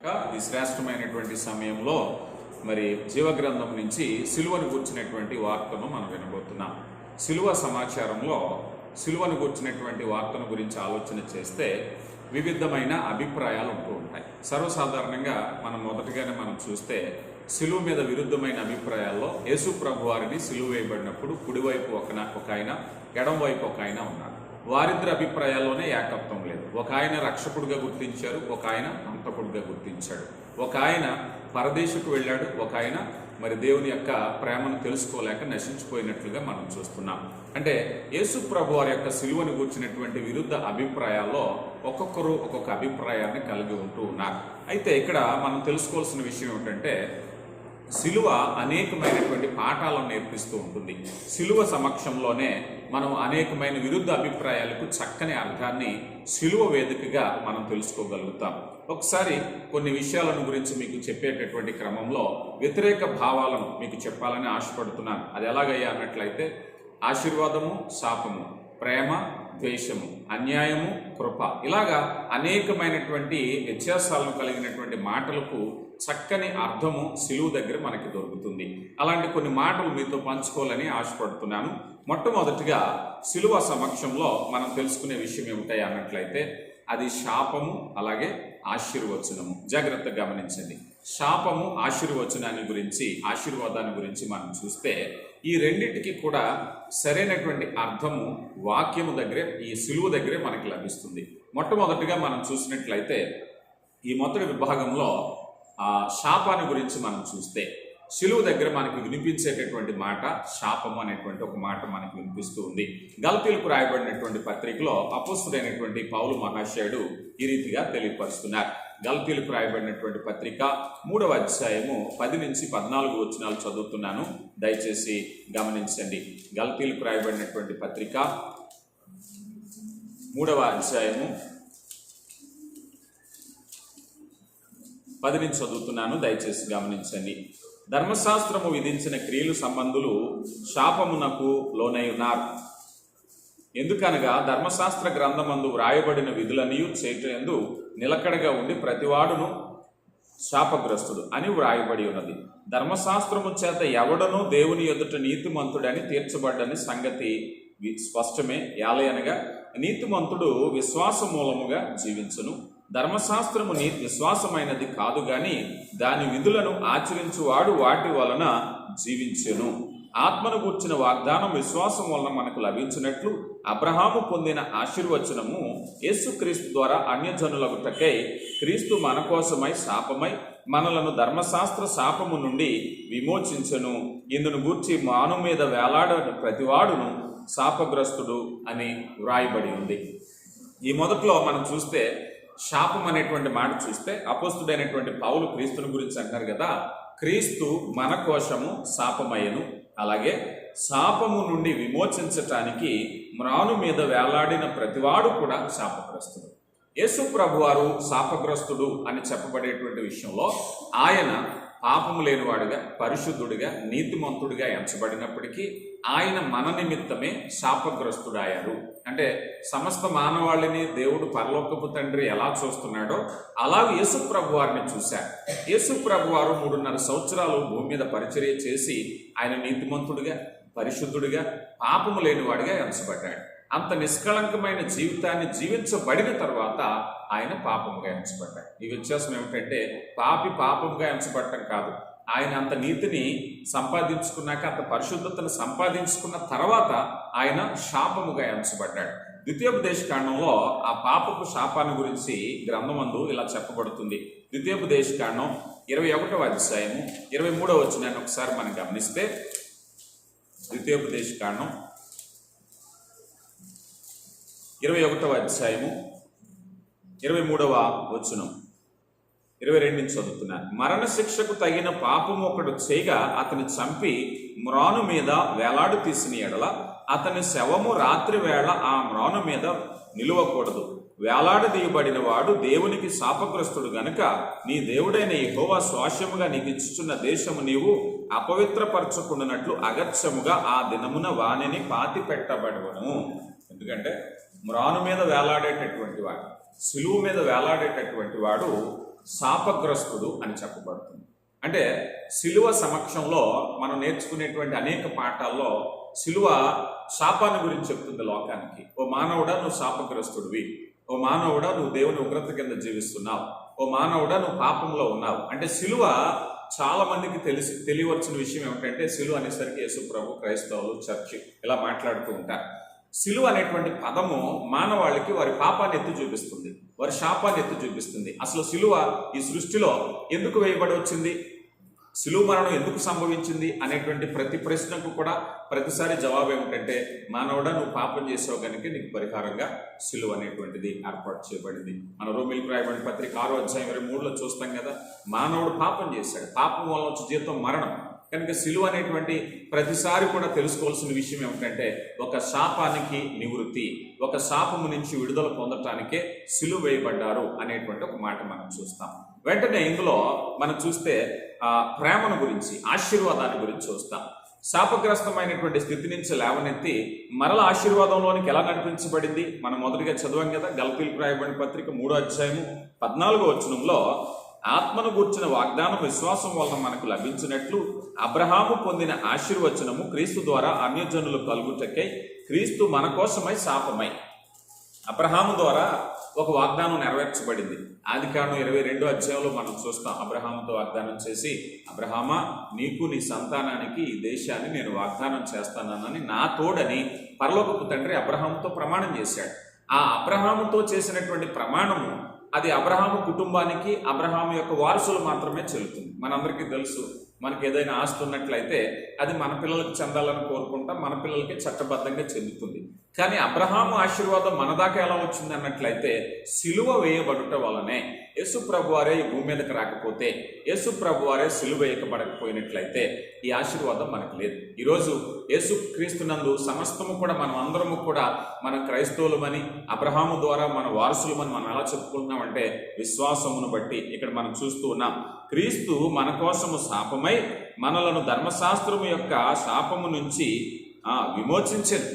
ఇది శ్రేష్టమైనటువంటి సమయంలో మరి జీవగ్రంథం నుంచి సిలువను గూర్చినటువంటి వార్తను మనం వినబోతున్నాం. సిలువ సమాచారంలో సిలువను గూర్చినటువంటి వార్తను గురించి ఆలోచన చేస్తే వివిధమైన అభిప్రాయాలు ఉంటూ ఉంటాయి. సర్వసాధారణంగా మొదటగానే మనం చూస్తే సిలువ మీద విరుద్ధమైన అభిప్రాయాల్లో యేసు ప్రభు వారిని సిలువ వేయబడినప్పుడు కుడివైపు ఒక ఆయన, ఎడంవైపు ఒక ఆయన ఉన్నారు. వారిద్దరి అభిప్రాయాల్లోనే ఏకత్వం లేదు. ఒక ఆయన రక్షకుడిగా గుర్తించారు, ఒక ఆయన హంతకుడిగా గుర్తించాడు. ఒక ఆయన పరదేశకు వెళ్ళాడు, ఒక ఆయన మరి దేవుని యొక్క ప్రేమను తెలుసుకోలేక నశించిపోయినట్లుగా మనం చూస్తున్నాం. అంటే యేసు ప్రభు వారి యొక్క సిలువను గూర్చినటువంటి విరుద్ధ అభిప్రాయాల్లో ఒక్కొక్కరు ఒక్కొక్క అభిప్రాయాన్ని కలిగి ఉంటూ ఉన్నారు. అయితే ఇక్కడ మనం తెలుసుకోవాల్సిన విషయం ఏమిటంటే సిలువ అనేకమైనటువంటి పాఠాలను నేర్పిస్తూ ఉంటుంది. సిలువ సమక్షంలోనే మనం అనేకమైన విరుద్ధ అభిప్రాయాలకు చక్కని అర్థాన్ని సిలువ వేదికగా మనం తెలుసుకోగలుగుతాం. ఒకసారి కొన్ని విషయాలను గురించి మీకు చెప్పేటటువంటి క్రమంలో వ్యతిరేక భావాలను మీకు చెప్పాలని ఆశపడుతున్నాను. అది ఎలాగయ్యా అన్నట్లయితే ఆశీర్వాదము, శాపము, ప్రేమ, ద్వేషము, అన్యాయము, కృప, ఇలాగా అనేకమైనటువంటి వ్యత్యాసాలను కలిగినటువంటి మాటలకు చక్కని అర్థము సిలువ దగ్గర మనకి దొరుకుతుంది. అలాంటి కొన్ని మాటలు మీతో పంచుకోవాలని ఆశపడుతున్నాను. మొట్టమొదటిగా సిలువ సమక్షంలో మనం తెలుసుకునే విషయం ఏమిటాయి అన్నట్లయితే అది శాపము, అలాగే ఆశీర్వచనము. జాగ్రత్తగా గమనించండి. శాపము, ఆశీర్వాదాన్ని గురించి మనం చూస్తే ఈ రెండింటికి కూడా సరైనటువంటి అర్థము వాక్యము దగ్గరే, ఈ సిలువ దగ్గరే మనకి లభిస్తుంది. మొట్టమొదటిగా మనం చూసినట్లయితే ఈ మొదటి విభాగంలో శాపాన్ని గురించి మనం చూస్తే సిలువ దగ్గర మనకి వినిపించేటటువంటి మాట శాపము అనేటువంటి ఒక మాట మనకి వినిపిస్తూ ఉంది. గలతీయులకు రాయబడినటువంటి పత్రికలో అపోస్తలుడైనటువంటి పౌలు మహాశయుడు ఈ రీతిగా తెలియపరుస్తున్నారు. గలతీయులకు రాయబడినటువంటి పత్రిక 3వ అధ్యాయము 10 నుంచి 14 వచనాలు చదువుతున్నాను, దయచేసి గమనించండి. గలతీయులకు రాయబడినటువంటి పత్రిక 3వ అధ్యాయము 10 నుంచి చదువుతున్నాను, దయచేసి గమనించండి. ధర్మశాస్త్రము విధించిన క్రియలు సంబంధులు శాపమునకు లోనై ఉన్నారు. ఎందుకనగా ధర్మశాస్త్ర గ్రంథమందు వ్రాయబడిన విధులనియు చేయుటయందు నిలకడగా ఉండి ప్రతివాడును శాపగ్రస్తుడు అని వ్రాయబడి ఉన్నది. ధర్మశాస్త్రము చేత ఎవడనూ దేవుని ఎదుట నీతిమంతుడని తీర్చబడ్డని సంగతి స్పష్టమే. యాలయనగా నీతిమంతుడు విశ్వాస మూలముగా జీవించును. ధర్మశాస్త్రము విశ్వాసమైనది కాదు గాని దాని విధులను ఆచరించువాడు వాటి వలన జీవించెను. ఆత్మను గూర్చిన వాగ్దానం విశ్వాసం వలన మనకు లభించినట్లు అబ్రహాము పొందిన ఆశీర్వచనము యేసుక్రీస్తు ద్వారా అన్యజనులగుటకై క్రీస్తు మన కోసమై శాపమై మనలను ధర్మశాస్త్ర శాపము నుండి విమోచించెను. ఇందును గూర్చి మాను మీద వేలాడ ప్రతివాడును శాపగ్రస్తుడు అని వ్రాయబడి ఉంది. ఈ మొదట్లో మనం చూస్తే శాపం అనేటువంటి మాట చూస్తే అపోస్తుడైనటువంటి పౌలు క్రీస్తుని గురించి అంటారు కదా, క్రీస్తు మన కోసము శాపమయ్యను, అలాగే శాపము నుండి విమోచించటానికి మ్రాను మీద వేలాడిన ప్రతివాడు కూడా శాపగ్రస్తుడు. యేసు ప్రభువారు శాపగ్రస్తుడు అని చెప్పబడేటువంటి విషయంలో ఆయన పాపము లేనివాడుగా, పరిశుద్ధుడిగా, నీతిమంతుడిగా ఎంచబడినప్పటికీ ఆయన మన నిమిత్తమే శాపగ్రస్తుడయ్యాడు. అంటే సమస్త మానవాళిని దేవుడు పరలోకపు తండ్రి ఎలా చూస్తున్నాడో అలాగే యేసు ప్రభు వారిని చూశాడు. యేసు ప్రభు వారు 3.5 సంవత్సరాలు భూమి మీద పరిచర్య చేసి ఆయన నీతిమంతుడిగా, పరిశుద్ధుడిగా, పాపము లేనివాడిగా ఎంచబడ్డాడు. అంత నిష్కళంకమైన జీవితాన్ని జీవించబడిన తర్వాత ఆయన పాపముగా ఎంచబడ్డాడు. ఈ వ్యత్యాసం ఏమిటంటే పాపముగా ఎంచబడటం కాదు. ఆయన అంత నీతిని సంపాదించుకున్నాక, అంత పరిశుద్ధతను సంపాదించుకున్న తర్వాత ఆయన శాపముగా ఎంచబడ్డాడు. ద్వితీయోపదేశకాండంలో ఆ పాపపు శాపాన్ని గురించి గ్రంథమందు ఇలా చెప్పబడుతుంది. ద్వితీయోపదేశకాండం 21వ అధ్యాయము 23వ వచనాన్ని ఒకసారి మనం గమనిస్తే, ద్వితీయోపదేశకాండం 21వ అధ్యాయము 23వ వచనం 22 నుంచి చదువుతున్నాను. మరణశిక్షకు తగిన పాపము ఒకడు చేయగా అతని చంపి మ్రాను మీద వేలాడు తీసిన ఎడల అతని శవము రాత్రి వేళ ఆ మ్రాను మీద నిలువకూడదు. వేలాడదీయబడిన వాడు దేవునికి శాపగ్రస్తుడు గనుక నీ దేవుడైన యెహోవా స్వాస్యముగా నీకు ఇచ్చుచున్న దేశము నీవు అపవిత్రపరచుకున్నట్లు అగత్యముగా ఆ దినమున వానిని పాతి పెట్టబడును. ఎందుకంటే మ్రాను మీద వేలాడేటటువంటి వాడు, సిలువ మీద వేలాడేటటువంటి వాడు శాపగ్రస్తుడు అని చెప్పబడుతుంది. అంటే శిలువ సమక్షంలో మనం నేర్చుకునేటువంటి అనేక పాఠాల్లో శిలువ శాపాన్ని గురించి చెప్తుంది లోకానికి. ఓ మానవుడా, నువ్వు శాపగ్రస్తుడివి. ఓ మానవుడా, నువ్వు దేవుని ఉగ్రత కింద జీవిస్తున్నావు. ఓ మానవుడా, నువ్వు పాపంలో ఉన్నావు. అంటే శిలువ చాలా మందికి తెలియవలసిన విషయం ఏమిటంటే, శిలువ అనేసరికి యేసు ప్రభు, క్రైస్తవులు, చర్చి ఇలా మాట్లాడుతూ ఉంటారు. శిలువ అనేటువంటి పదము మానవాళికి వారి పాపాన్ని ఎత్తి చూపిస్తుంది, వారి శాపాన్ని ఎత్తి చూపిస్తుంది. అసలు శిలువ ఈ సృష్టిలో ఎందుకు వేయబడి వచ్చింది, శిలువ మరణం ఎందుకు సంభవించింది అనేటువంటి ప్రతి ప్రశ్నకు కూడా ప్రతిసారి జవాబు ఏమిటంటే, మానవుడా నువ్వు పాపం చేసావు కనుక నీకు పరిహారంగా శిలువ అనేటువంటిది ఏర్పాటు చేయబడింది. మన రోమిలకు రాయబడిన పత్రిక 6:23 చూస్తాం కదా, మానవుడు పాపం చేశాడు, పాపం వల్ల వచ్చే జీతం మరణం. కనుక శిలువ అనేటువంటి ప్రతిసారి కూడా తెలుసుకోవాల్సిన విషయం ఏమిటంటే, ఒక శాపానికి నివృత్తి, ఒక శాపము నుంచి విడుదల పొందటానికే శిలువ వేయబడ్డారు అనేటువంటి ఒక మాట మనం చూస్తాం. వెంటనే ఇందులో మనం చూస్తే ప్రేమను గురించి, ఆశీర్వాదాన్ని గురించి చూస్తాం. శాపగ్రస్తమైనటువంటి స్థితి నుంచి లేవనెత్తి మరల ఆశీర్వాదంలోనికి ఎలా నడిపించబడింది మనం మొదటిగా చదివాం కదా. గలతీయులకు రాయబడిన పత్రిక 3:14 ఆత్మను గూర్చిన వాగ్దానం విశ్వాసం వలన మనకు లభించినట్లు అబ్రహాము పొందిన ఆశీర్వచనము క్రీస్తు ద్వారా అన్యజనులు కలుగుటకై క్రీస్తు మన కోసమై శాపమై. అబ్రహాము ద్వారా ఒక వాగ్దానం నెరవేర్చబడింది. ఆదికాండం 22 మనం చూస్తాం. అబ్రహాముతో వాగ్దానం చేసి, అబ్రహామా, నీకు నీ సంతానానికి ఈ దేశాన్ని నేను వాగ్దానం చేస్తానని నా తోడని పరలోకపు తండ్రి అబ్రహాముతో ప్రమాణం చేశాడు. ఆ అబ్రహాముతో చేసినటువంటి ప్రమాణము అది అబ్రహాము కుటుంబానికి, అబ్రహాము యొక్క వారసులు మాత్రమే చెల్లుతుంది. మనందరికీ తెలుసు, మనకి ఏదైనా ఆస్తి ఉన్నట్లయితే అది మన పిల్లలకు చెందాలని కోరుకుంటాం, మన పిల్లలకి చట్టబద్ధంగా చెందుతుంది. కానీ అబ్రహాము ఆశీర్వాదం మన దాకా ఎలా వచ్చింది అన్నట్లయితే, సిలువ వేయబడుట వలనే. యేసు ప్రభు వారే ఈ భూమి మీదకి రాకపోతే, యేసు ప్రభు వారే సిలువ వేయకబడకపోయినట్లయితే ఈ ఆశీర్వాదం మనకు లేదు. ఈరోజు యేసు క్రీస్తునందు సమస్తము కూడా మనం అందరము కూడా మన క్రైస్తవులమని, అబ్రహాము ద్వారా మన వారసులమని మనం ఎలా చెప్పుకుంటున్నామంటే విశ్వాసమును బట్టి. ఇక్కడ మనం చూస్తూ ఉన్నాం, క్రీస్తు మన కోసము శాపమై మనలను ధర్మశాస్త్రము యొక్క శాపము నుంచి విమోచించారు.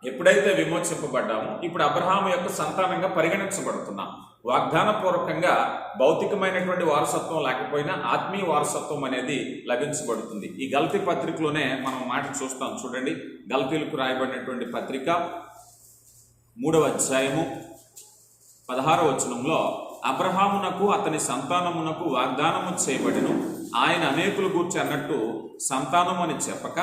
ఎప్పుడైతే విమోచింపబడ్డామో ఇప్పుడు అబ్రహాము యొక్క సంతానంగా పరిగణించబడుతున్నాం. వాగ్దానపూర్వకంగా భౌతికమైనటువంటి వారసత్వం లేకపోయినా ఆత్మీయ వారసత్వం అనేది లభించబడుతుంది. ఈ గలతీ పత్రికలోనే మనం మాట చూస్తాం, చూడండి. గలతీలకు రాయబడినటువంటి పత్రిక 3:16 అబ్రహామునకు అతని సంతానమునకు వాగ్దానము చేయబడిను, ఆయన అనేకులు గూర్చి అన్నట్టు సంతానము అని చెప్పక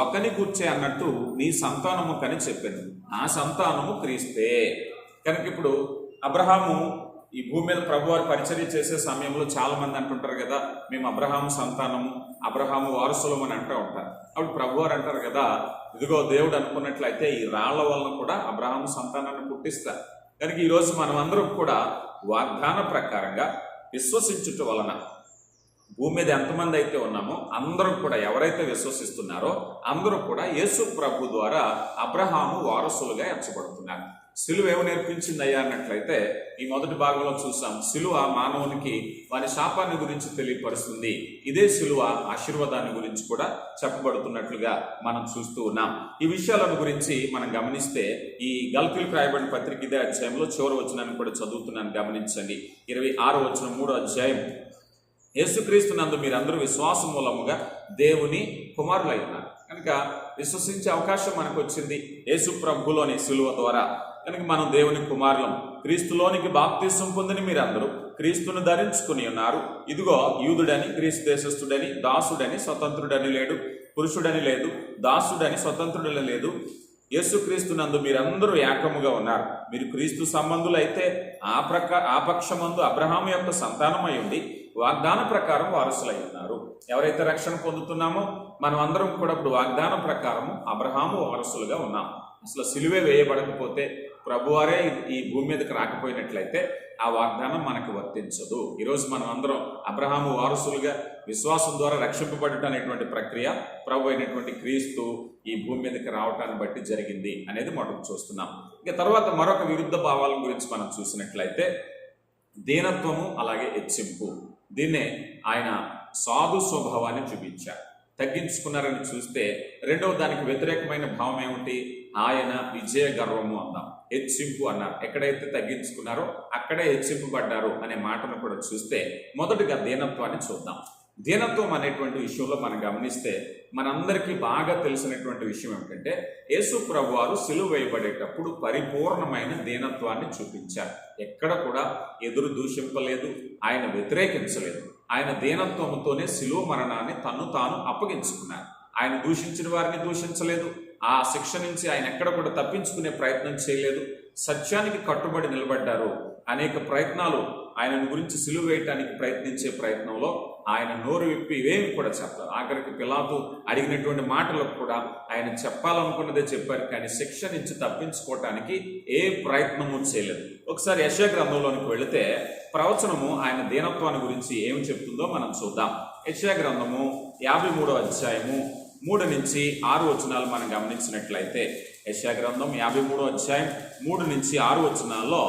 ఒకని గూర్చే అన్నట్టు నీ సంతానము కని చెప్పాను. ఆ సంతానము క్రీస్తే. కనుక ఇప్పుడు అబ్రహాము ఈ భూమి మీద ప్రభువారి పరిచర్య చేసే సమయంలో చాలా మంది అంటుంటారు కదా, మేము అబ్రహాము సంతానము, అబ్రహాము వారసులం అని అంటూ ఉంటారు. అప్పుడు ప్రభువారు అంటారు కదా, ఇదిగో దేవుడు అనుకున్నట్లయితే ఈ రాళ్ల వలన కూడా అబ్రహాము సంతానాన్ని పుట్టిస్తారు. కనుక ఈరోజు మనం అందరం కూడా వాగ్దాన ప్రకారంగా విశ్వసించుట వలన భూమి మీద ఎంతమంది అయితే ఉన్నామో అందరం కూడా, ఎవరైతే విశ్వసిస్తున్నారో అందరూ కూడా యేసు ప్రభు ద్వారా అబ్రహాము వారసులుగా ఎంచబడుతున్నారు. సిలువ ఏమి నేర్పించింది అయ్యా అన్నట్లయితే ఈ మొదటి భాగంలో చూసాం. సిలువ మానవునికి వారి శాపాన్ని గురించి తెలియపరుస్తుంది. ఇదే సిలువ ఆశీర్వాదాన్ని గురించి కూడా చెప్పబడుతున్నట్లుగా మనం చూస్తూ ఉన్నాం. ఈ విషయాలను గురించి మనం గమనిస్తే ఈ గలతీయులకు రాయబడిన పత్రిక ఇదే అధ్యాయంలో చివరి వచనాన్ని కూడా చదువుతున్నాను, గమనించండి. 26 యేసుక్రీస్తు నందు మీరందరూ విశ్వాసం మూలముగా దేవుని కుమారులై ఉన్నారు. కనుక విశ్వసించే అవకాశం మనకు వచ్చింది యేసు ప్రభులోని సిలువ ద్వారా. కనుక మనం దేవుని కుమారులం. క్రీస్తులోనికి బాప్తిసం పొందిన మీరందరూ క్రీస్తును ధరించుకుని ఉన్నారు. ఇదిగో యూదుడని, గ్రీసు దేశస్థుడని, దాసుడని, స్వతంత్రుడని లేడు, పురుషుడని లేదు, దాసుడని స్వతంత్రుడని లేదు, యేసుక్రీస్తు నందు మీరందరూ ఏకముగా ఉన్నారు. మీరు క్రీస్తు సంబంధులైతే ఆ పక్షమందు అబ్రహాము యొక్క సంతానమై ఉండి వాగ్దాన ప్రకారం వారసులై ఉన్నారు. ఎవరైతే రక్షణ పొందుతున్నామో మనం అందరం కూడా ఇప్పుడు వాగ్దానం ప్రకారము అబ్రహాము వారసులుగా ఉన్నాం. అసలు సిలువే వేయబడకపోతే, ప్రభువారే ఈ భూమి మీదకి రాకపోయినట్లయితే ఆ వాగ్దానం మనకు వర్తించదు. ఈరోజు మనం అందరం అబ్రహాము వారసులుగా విశ్వాసం ద్వారా రక్షింపబడటం అనేటువంటి ప్రక్రియ ప్రభు అయినటువంటి క్రీస్తు ఈ భూమి మీదకి రావటాన్ని బట్టి జరిగింది అనేది మనం చూస్తున్నాం. ఇక తర్వాత మరొక విరుద్ధ భావాల గురించి మనం చూసినట్లయితే దీనత్వము, అలాగే హెచ్చింపు. దీన్నే ఆయన సాధు స్వభావాన్ని చూపించారు. తగ్గించుకున్నారని చూస్తే రెండవ దానికి వ్యతిరేకమైన భావం ఏమిటి? ఆయన విజయ గర్వము అందాం. హెచ్చింపు అన్నారు. ఎక్కడైతే తగ్గించుకున్నారో అక్కడే హెచ్చింపబడ్డారు అనే మాటను కూడా చూస్తే మొదటిగా దీనత్వాన్ని చూద్దాం. దీనత్వం అనేటువంటి విషయంలో మనం గమనిస్తే మనందరికీ బాగా తెలిసినటువంటి విషయం ఏమిటంటే యేసు ప్రభువారు సిలువ వేయబడేటప్పుడు పరిపూర్ణమైన దీనత్వాన్ని చూపించారు. ఎక్కడ కూడా ఎదురు దూషింపలేదు, ఆయన వ్యతిరేకించలేదు. ఆయన దీనత్వంతోనే సిలువ మరణాన్ని తను తాను అప్పగించుకున్నారు. ఆయన దూషించిన వారిని దూషించలేదు. ఆ శిక్ష నుంచి ఆయన ఎక్కడ కూడా తప్పించుకునే ప్రయత్నం చేయలేదు. సత్యానికి కట్టుబడి నిలబడ్డారు. అనేక ప్రయత్నాలు ఆయనను గురించి సిలువ వేయటానికి ప్రయత్నించే ప్రయత్నంలో ఆయన నోరు విప్పి ఇవేమి కూడా చెప్పారు. ఆఖరికి పిలాతు అడిగినటువంటి మాటలకు కూడా ఆయన చెప్పాలనుకున్నదే చెప్పారు, కానీ శిక్ష నుంచి తప్పించుకోవటానికి ఏ ప్రయత్నము చేయలేదు. ఒకసారి యెషయా గ్రంథంలోనికి వెళితే ప్రవచనము ఆయన దీనత్వాన్ని గురించి ఏమి చెప్తుందో మనం చూద్దాం. యెషయా గ్రంథము 53వ అధ్యాయము 3 నుంచి 6 వచనాలు మనం గమనించినట్లయితే, యెషయా గ్రంథం 53వ అధ్యాయం 3 నుంచి 6 వచనాల్లో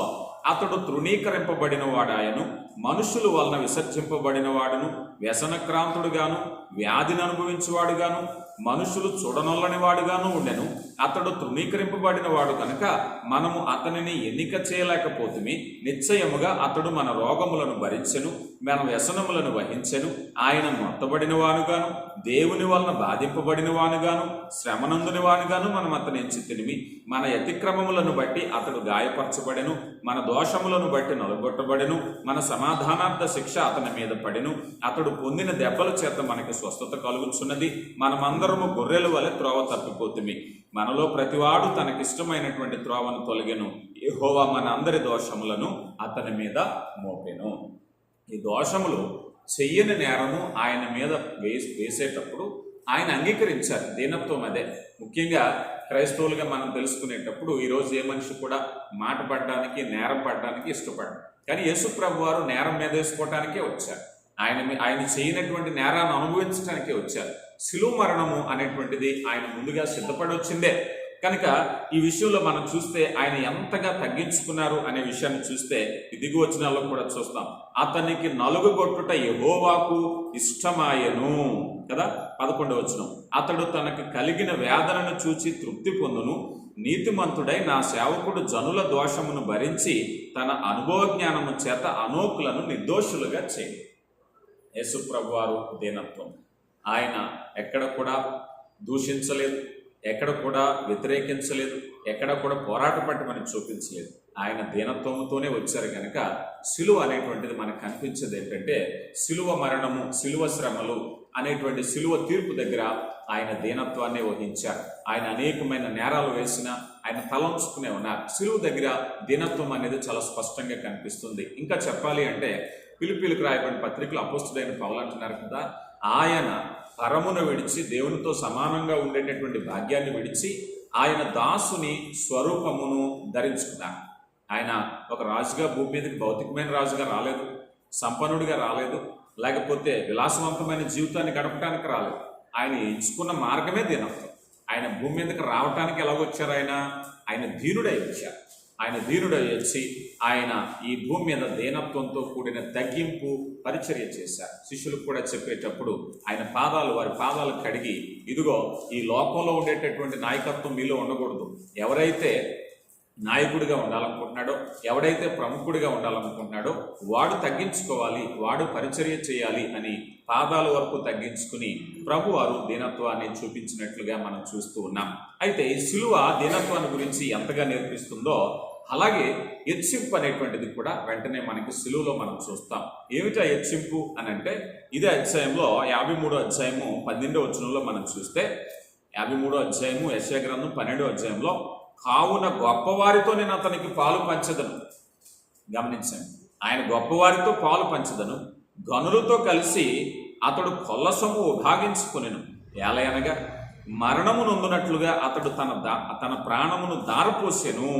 అతడు తృణీకరింపబడిన వాడాయను, మనుషుల వలన విసర్జింపబడిన వాడును, వ్యసనక్రాంతుడుగాను, వ్యాధిని అనుభవించువాడుగాను, మనుషులు చూడనొల్లని వాడుగాను ఉండెను. అతడు తృణీకరింపబడిన వాడు కనుక మనము అతనిని ఎన్నిక చేయలేకపోతుమి. నిశ్చయముగా అతడు మన రోగములను భరించెను, మన వ్యసనములను వహించెను. ఆయన మొత్తబడిన వానుగాను, దేవుని వలన బాధింపబడిన వానుగాను, శ్రమనందుని వానుగాను మనం అతని ఎంచితినిమి. మన అతిక్రమములను బట్టి అతడు గాయపరచబడెను, మన దోషములను బట్టి నలుగొట్టబడెను. మన సమాధానార్థ శిక్ష అతని మీద పడెను. అతడు పొందిన దెబ్బల చేత మనకి స్వస్థత కలుగుచున్నది. మనమందరము గొర్రెల వలె త్రోవ తప్పిపోతుమి. మనలో ప్రతివాడు తనకిష్టమైనటువంటి త్రోవను తొలగెను. యెహోవా మన అందరి దోషములను అతని మీద మోపెను. ఈ దోషములు చెయ్యని నేరము ఆయన మీద వేసేటప్పుడు ఆయన అంగీకరించారు. దీనత్వం అదే. ముఖ్యంగా క్రైస్తవులుగా మనం తెలుసుకునేటప్పుడు ఈరోజు ఏ మనిషి కూడా మాట పడడానికి, నేరం పడడానికి ఇష్టపడ్డారు. కానీ యేసు ప్రభు వారు నేరం మీద వేసుకోవటానికే వచ్చారు. ఆయన చేయనటువంటి నేరాన్ని అనుభవించడానికే వచ్చారు. శిలువ మరణము అనేటువంటిది ఆయన ముందుగా సిద్ధపడి వచ్చిందే. కనుక ఈ విషయంలో మనం చూస్తే ఆయన ఎంతగా తగ్గించుకున్నారు అనే విషయాన్ని చూస్తే దిగు వచనాల్లో కూడా చూస్తాం. అతనికి నలుగుగొట్టుట యెహోవాకు ఇష్టమాయెను కదా. 11వ వచనం, అతడు తనకు కలిగిన వేదనను చూచి తృప్తి పొందును. నీతిమంతుడై నా సేవకుడు జనుల దోషమును భరించి తన అనుభవ జ్ఞానము చేత అనోకులను నిర్దోషులుగా చేయి. యేసు ప్రభువారు దీనత్వం. ఆయన ఎక్కడ కూడా దూషించలేదు, ఎక్కడ కూడా వ్యతిరేకించలేదు, ఎక్కడ కూడా పోరాట పట్టమని చూపించలేదు. ఆయన దీనత్వంతోనే వచ్చారు కనుక సిలువ అనేటువంటిది మనకు కనిపించేది ఏంటంటే సిలువ మరణము, సిలువ శ్రమలు అనేటువంటి సిలువ తీర్పు దగ్గర ఆయన దీనత్వాన్ని వహించారు. ఆయన అనేకమైన నేరాలు వేసిన ఆయన తలంచుకునే ఉన్నారు. సిలువ దగ్గర దీనత్వం అనేది చాలా స్పష్టంగా కనిపిస్తుంది. ఇంకా చెప్పాలి అంటే ఫిలిప్పీలకు రాయబడిన పత్రికలు అపోస్తుడైన పౌలు అంటున్నారు కదా, ఆయన పరమును విడిచి దేవునితో సమానంగా ఉండేటటువంటి భాగ్యాన్ని విడిచి ఆయన దాసుని స్వరూపమును ధరించుకున్నారు. ఆయన ఒక రాజుగా భూమి మీదకి భౌతికమైన రాజుగా రాలేదు, సంపన్నుడిగా రాలేదు, లేకపోతే విలాసవంతమైన జీవితాన్ని గడపడానికి రాలేదు. ఆయన ఎంచుకున్న మార్గమే దీనత్వం. ఆయన భూమి మీదకి రావటానికి ఎలాగొచ్చారు? ఆయన దీనుడై వచ్చారు. ఆయన దీనుడై వచ్చి ఆయన ఈ భూమి మీద దీనత్వంతో కూడిన తగ్గింపు పరిచర్య చేశారు. శిష్యులకు కూడా చెప్పేటప్పుడు ఆయన వారి పాదాలు కడిగి, ఇదిగో ఈ లోకంలో ఉండేటటువంటి నాయకత్వం మీలో ఉండకూడదు. ఎవరైతే నాయకుడిగా ఉండాలనుకుంటున్నాడో, ఎవడైతే ప్రముఖుడిగా ఉండాలనుకుంటున్నాడో వాడు తగ్గించుకోవాలి, వాడు పరిచర్య చేయాలి అని పాదాల వరకు తగ్గించుకుని ప్రభువారు దీనత్వాన్ని చూపించినట్లుగా మనం చూస్తూ ఉన్నాం. అయితే ఈ సిలువ దీనత్వాన్ని గురించి ఎంతగా నేర్పిస్తుందో అలాగే హెచ్చింపు అనేటువంటిది కూడా వెంటనే మనకి సిలువలో మనం చూస్తాం. ఏమిటా హెచ్చింపు అని అంటే ఇదే అధ్యాయంలో 53వ అధ్యాయము 12వ వచనంలో మనం చూస్తే 53వ అధ్యాయము యెషయా గ్రంథం 12వ అధ్యాయంలో, కావున గొప్పవారితో నేను అతనికి పాలు పంచదను. గమనించండి, ఆయన గొప్పవారితో పాలు పంచదను, గనులతో కలిసి అతడు కొల్ల సొమ్ము విభాగించుకొనెను. ఏలయనగా మరణము నొందునట్లుగా అతడు తన ప్రాణమును దారపోసెను.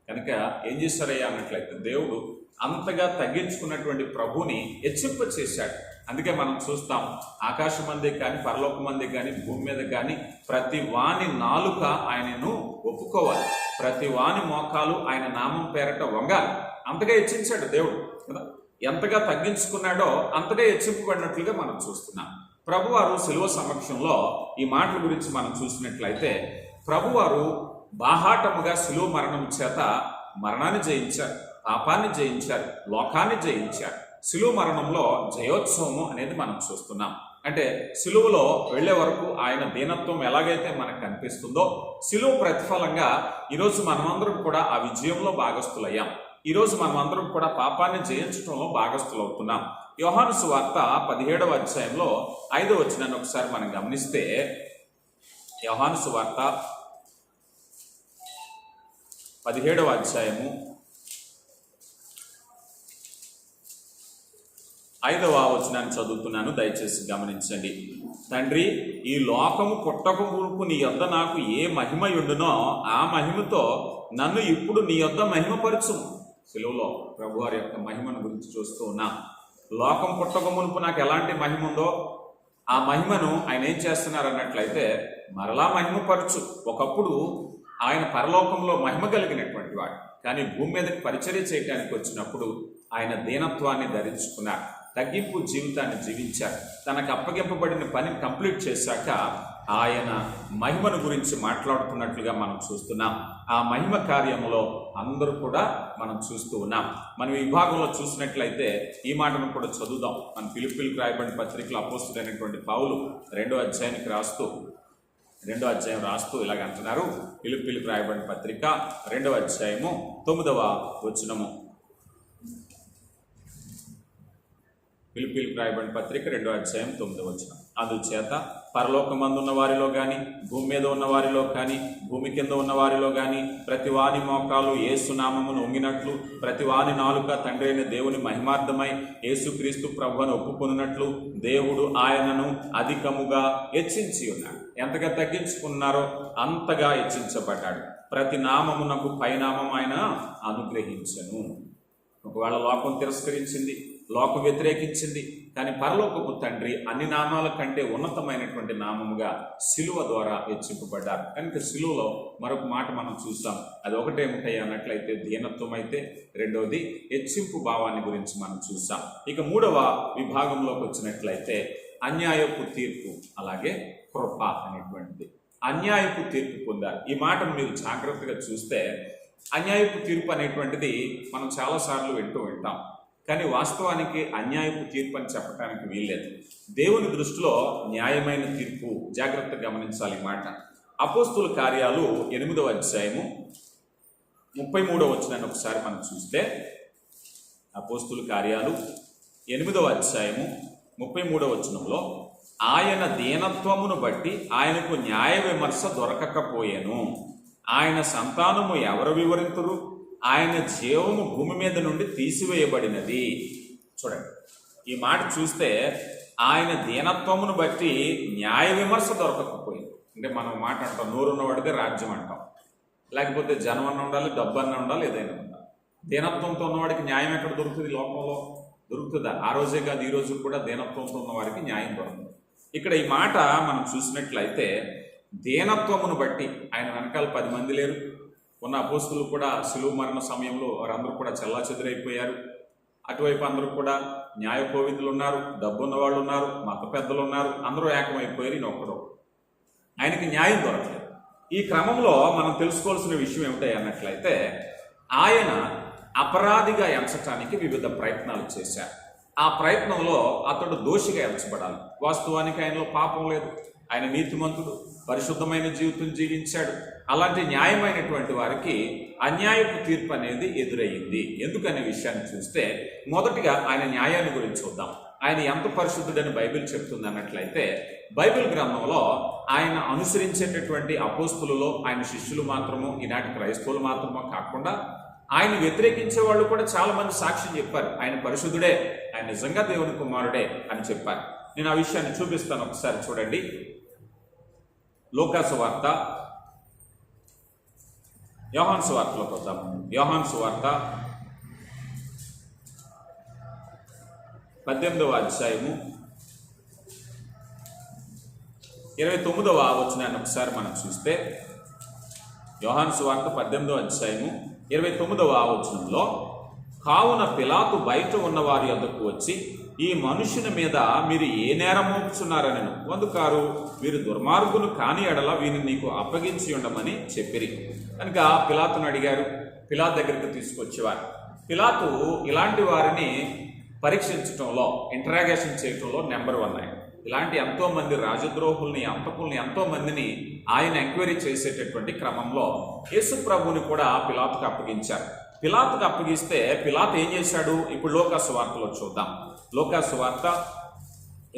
కనుక ఏం చేశారయ్యా అన్నట్లయితే దేవుడు అంతగా తగ్గించుకున్నటువంటి ప్రభుని హెచ్చింప చేశాడు. అందుకే మనం చూస్తాం, ఆకాశమందే కానీ పరలోకమందే కానీ భూమి మీద కానీ ప్రతి వాని నాలుక ఆయనను ఒప్పుకోవాలి, ప్రతి వాని మోకాలు ఆయన నామం పేరట వంగాలి. అంతగా హెచ్చించాడు దేవుడు కదా. ఎంతగా తగ్గించుకున్నాడో అంతగా హెచ్చింపబడినట్లుగా మనం చూస్తున్నాం. ప్రభువారు శిలువ సమక్షంలో ఈ మాటల గురించి మనం చూసినట్లయితే ప్రభువారు బాహాటముగా శిలువ మరణం చేత మరణాన్ని జయించారు, పాపాన్ని జయించారు, లోకాన్ని జయించారు. శిలువ మరణంలో జయోత్సవము అనేది మనం చూస్తున్నాం. అంటే శిలువలో వెళ్లే వరకు ఆయన దీనత్వం ఎలాగైతే మనకు కనిపిస్తుందో, శిలువ ప్రతిఫలంగా ఈరోజు మనమందరం కూడా ఆ విజయంలో భాగస్థులయ్యాం. ఈరోజు మనమందరం కూడా పాపాన్ని జయించడంలో భాగస్థులవుతున్నాం. యోహాను సువార్త 17వ అధ్యాయంలో 5వ వచనాన్ని ఒకసారి మనం గమనిస్తే, యోహాను సువార్త 17వ అధ్యాయము 5వ వచనాన్ని చదువుతున్నాను, దయచేసి గమనించండి. తండ్రి, ఈ లోకము పుట్టక మునుపు నీ యొద్ద నాకు ఏ మహిమ ఉండునో ఆ మహిమతో నన్ను ఇప్పుడు నీ యొద్ద మహిమపరచుము. సెలవులో ప్రభువారి యొక్క మహిమను గురించి చూస్తూ ఉన్నాం. లోకం పుట్టక మునుపు నాకు ఎలాంటి మహిమ ఉందో ఆ మహిమను ఆయన ఏం చేస్తున్నారు అన్నట్లయితే మరలా మహిమపరచు. ఒకప్పుడు ఆయన పరలోకంలో మహిమ కలిగినటువంటి వాడు, కానీ భూమి మీదకి పరిచర్య చేయడానికి వచ్చినప్పుడు ఆయన దీనత్వాన్ని ధరించుకున్నారు, తగ్గింపు జీవితాన్ని జీవించారు. తనకు అప్పగింపబడిన పని కంప్లీట్ చేశాక ఆయన మహిమను గురించి మాట్లాడుతున్నట్లుగా మనం చూస్తున్నాం. ఆ మహిమ కార్యంలో అందరూ కూడా మనం చూస్తూ ఉన్నాం. మనం ఈ భాగంలో చూసినట్లయితే ఈ మాటను కూడా చదువుదాం. మన ఫిలిప్పీలకు రాయబడిన పత్రికలో అపోస్తలుడైనటువంటి పౌలు 2వ అధ్యాయం రాస్తూ ఇలాగ అంటున్నారు. ఫిలిప్పీలకు రాయబడిన పత్రిక 2వ అధ్యాయము 9వ వచనము. ఫిలిప్పీలకు రాయబడిన పత్రిక 2వ అధ్యాయం 9వ వచనం. అందుచేత పరలోకమందున్న వారిలో కానీ, భూమి మీద ఉన్న వారిలో కానీ, భూమి కింద ఉన్న వారిలో కానీ ప్రతి వాని మోకాలు యేసు నామమును వంగినట్లు, ప్రతి వాని నాలుక తండ్రి అయిన దేవుని మహిమార్థమై యేసుక్రీస్తు ప్రభువును ఒప్పుకొనున్నట్లు దేవుడు ఆయనను అధికముగా హెచ్చించి ఉన్నాడు. ఎంతగా తగ్గించుకున్నారో అంతగా హెచ్చించబడ్డాడు. ప్రతి నామమునకు పైనామం ఆయన అనుగ్రహించను. ఒకవేళ లోకం తిరస్కరించింది, లోకం వ్యతిరేకించింది, కానీ పరలోకపు తండ్రి అన్ని నామాల కంటే ఉన్నతమైనటువంటి నామముగా శిలువ ద్వారా హెచ్చింపబడ్డారు. కనుక శిలువలో మరొక మాట మనం చూస్తాం. అది ఒకటేమిటాయి అన్నట్లయితే దీనత్వం అయితే, రెండవది హెచ్చింపు భావాన్ని గురించి మనం చూస్తాం. ఇక 3వ విభాగంలోకి వచ్చినట్లయితే అన్యాయపు తీర్పు, అలాగే కృప అనేటువంటిది. అన్యాయపు తీర్పు పొందారు. ఈ మాటను మీరు జాగ్రత్తగా చూస్తే అన్యాయపు తీర్పు అనేటువంటిది మనం చాలాసార్లు వింటాం, కానీ వాస్తవానికి అన్యాయపు తీర్పు అని చెప్పడానికి వీల్లేదు. దేవుని దృష్టిలో న్యాయమైన తీర్పు. జాగ్రత్తగా గమనించాలి ఈ మాట. అపోస్తుల కార్యాలు 8వ అధ్యాయము 33వ వచనాన్ని ఒకసారి మనం చూస్తే, అపోస్తుల కార్యాలు 8వ అధ్యాయము 33వ వచనంలో, ఆయన దీనత్వమును బట్టి ఆయనకు న్యాయ విమర్శ దొరకకపోయెను, ఆయన సంతానము ఎవరు వివరింతురు, ఆయన జీవము భూమి మీద నుండి తీసివేయబడినది. చూడండి, ఈ మాట చూస్తే ఆయన దీనత్వమును బట్టి న్యాయ విమర్శ దొరకకపోయింది. అంటే మనం మాట అంటాం, నోరున్నవాడిదే రాజ్యం అంటాం. లేకపోతే జనం అన్న ఉండాలి, డబ్బు అన్న ఉండాలి, ఏదైనా ఉండాలి. దీనత్వంతో ఉన్నవాడికి న్యాయం ఎక్కడ దొరుకుతుంది? లోకంలో దొరుకుతుందా? ఆ రోజే కాదు, ఈ రోజు కూడా దీనత్వంతో ఉన్న వారికి న్యాయం దొరుకుతుంది. ఇక్కడ ఈ మాట మనం చూసినట్లయితే దీనత్వమును బట్టి, ఆయన వెనకాల 10 మంది లేరు. ఉన్న అపోస్తులు కూడా శిలువ మరణ సమయంలో వారందరూ కూడా చెల్లాచెదురైపోయారు. అటువైపు అందరూ కూడా న్యాయ కోవిదులు ఉన్నారు, డబ్బున్న వాళ్ళు ఉన్నారు, మత పెద్దలు ఉన్నారు, అందరూ ఏకమైపోయారు. ఈయన ఒక్కడు, ఆయనకి న్యాయం దొరకలేదు. ఈ క్రమంలో మనం తెలుసుకోవాల్సిన విషయం ఏమిటాయి అన్నట్లయితే, ఆయన అపరాధిగా ఎంచటానికి వివిధ ప్రయత్నాలు చేశారు. ఆ ప్రయత్నంలో అతడు దోషిగా ఎంచబడాలి. వాస్తవానికి ఆయనలో పాపం లేదు, ఆయన నీతిమంతుడు, పరిశుద్ధమైన జీవితం జీవించాడు. అలాంటి న్యాయమైనటువంటి వారికి అన్యాయపు తీర్పు అనేది ఎదురయ్యింది. ఎందుకనే విషయాన్ని చూస్తే మొదటిగా ఆయన న్యాయాన్ని గురించి చూద్దాం. ఆయన ఎంత పరిశుద్ధుడని బైబిల్ చెప్తుంది అన్నట్లయితే, బైబిల్ గ్రంథంలో ఆయన అనుసరించేటటువంటి అపోస్తులలో ఆయన శిష్యులు మాత్రము, ఈనాటి క్రైస్తవులు మాత్రమో కాకుండా ఆయన వ్యతిరేకించే వాళ్ళు కూడా చాలా మంది సాక్ష్యం చెప్పారు. ఆయన పరిశుద్ధుడే, ఆయన నిజంగా దేవుని కుమారుడే అని చెప్పారు. నేను ఆ విషయాన్ని చూపిస్తాను, ఒకసారి చూడండి. లూకా సువార్త, యోహాను సువార్తలోకి వద్దాం. యోహాను సువార్త 18వ అధ్యాయము 29వ వచనాన్ని ఒకసారి మనం చూస్తే, యోహాను సువార్త 18వ అధ్యాయము 29వ వచనంలో, కావున పిలాతు బయట ఉన్న వారి యొద్దకు వచ్చి ఈ మనుషుని మీద మీరు ఏ నేరం మోపుచున్నారనెను. అందుకారు వీరు దుర్మార్గులు కాని ఎడల వీరిని నీకు అప్పగించి ఉండమని చెప్పిరి. కనుక పిలాతును అడిగారు. పిలాతు దగ్గరికి తీసుకొచ్చేవారు. పిలాతు ఇలాంటి వారిని పరీక్షించడంలో, ఇంటరాగేషన్ చేయటంలో నెంబర్ 1 ఆయన. ఇలాంటి ఎంతో మంది రాజద్రోహుల్ని, అంతకుల్ని, ఎంతో మందిని ఆయన ఎంక్వైరీ చేసేటటువంటి క్రమంలో యేసు ప్రభువుని కూడా పిలాతుకు అప్పగించారు. పిలాతుకు అప్పగిస్తే పిలాతు ఏం చేశాడు? ఇప్పుడు లూకాసు వార్తలో చూద్దాం. లూకాసు వార్త